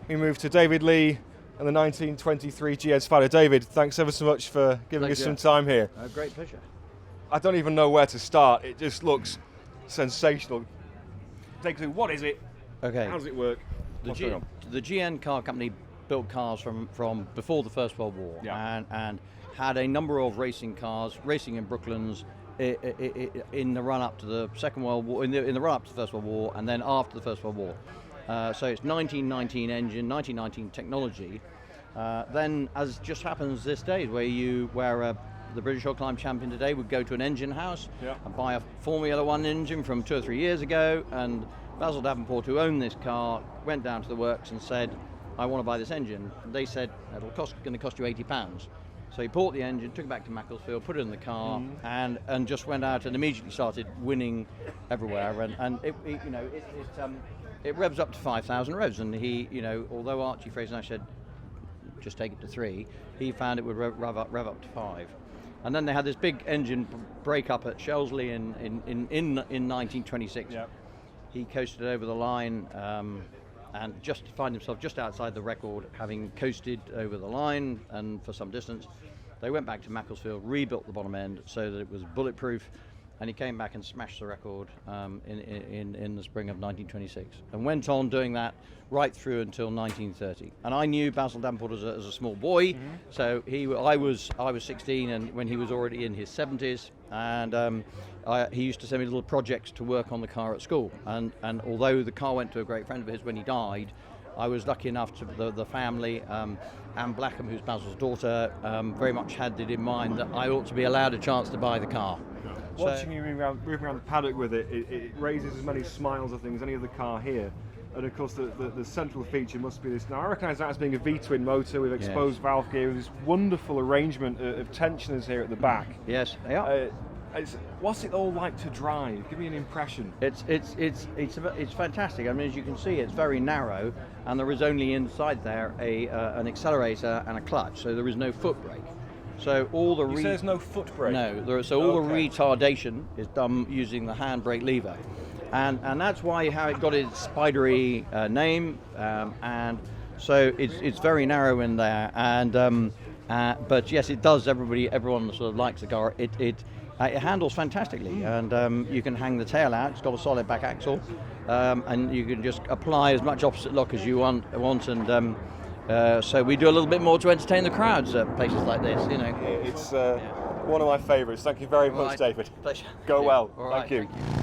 we move to David Lee and the 1923 GS Spider. David, thanks ever so much for giving us some time here. Great pleasure. I don't even know where to start. It just looks sensational. Take us through, what is it? Okay. How does it work? What's going on? The GN car company built cars from before the First World War, and had a number of racing cars, racing in Brooklands in the run up to the Second World War, in the run up to the First World War, and then after the First World War. So it's 1919 engine, 1919 technology. Then, as just happens this day, where the British hillclimb champion today would go to an engine house and buy a Formula One engine from 2 or 3 years ago, and Basil Davenport, who owned this car, went down to the works and said, I want to buy this engine. And they said, it'll going to cost you £80. So he bought the engine, took it back to Macclesfield, put it in the car, and just went out and immediately started winning everywhere. And it revs up to 5,000 revs. And he, although Archie Fraser and I said, just take it to 3, he found it would rev up to 5. And then they had this big engine break-up at Shelsley in 1926. Yep. He coasted over the line and just to find himself just outside the record, having coasted over the line and for some distance. They went back to Macclesfield, rebuilt the bottom end so that it was bulletproof, and he came back and smashed the record in the spring of 1926, and went on doing that right through until 1930. And I knew Basil Davenport as a small boy, so I was 16, and when he was already in his 70s, and he used to send me little projects to work on the car at school. And although the car went to a great friend of his when he died, I was lucky enough to the family, Anne Blackham, who's Basil's daughter, very much had it in mind that I ought to be allowed a chance to buy the car. Watching you move around the paddock with it, it raises as many smiles, I think, as any other car here. And of course, the central feature must be this. Now, I recognise that as being a V-twin motor with exposed valve gear, with this wonderful arrangement of tensioners here at the back. Yes, they are. What's it all like to drive? Give me an impression. It's fantastic. I mean, as you can see, it's very narrow, and there is only inside there an accelerator and a clutch, so there is no foot brake. So all the you say there's no foot brake? No, all the retardation is done using the handbrake lever, and that's how it got its spidery name. And so it's very narrow in there, and but yes, it does. Everyone sort of likes the car. It handles fantastically, and you can hang the tail out. It's got a solid back axle, and you can just apply as much opposite lock as you want, and so we do a little bit more to entertain the crowds at places like this. It's one of my favourites. Thank you very much, David. Pleasure. Go well. All right. Thank you.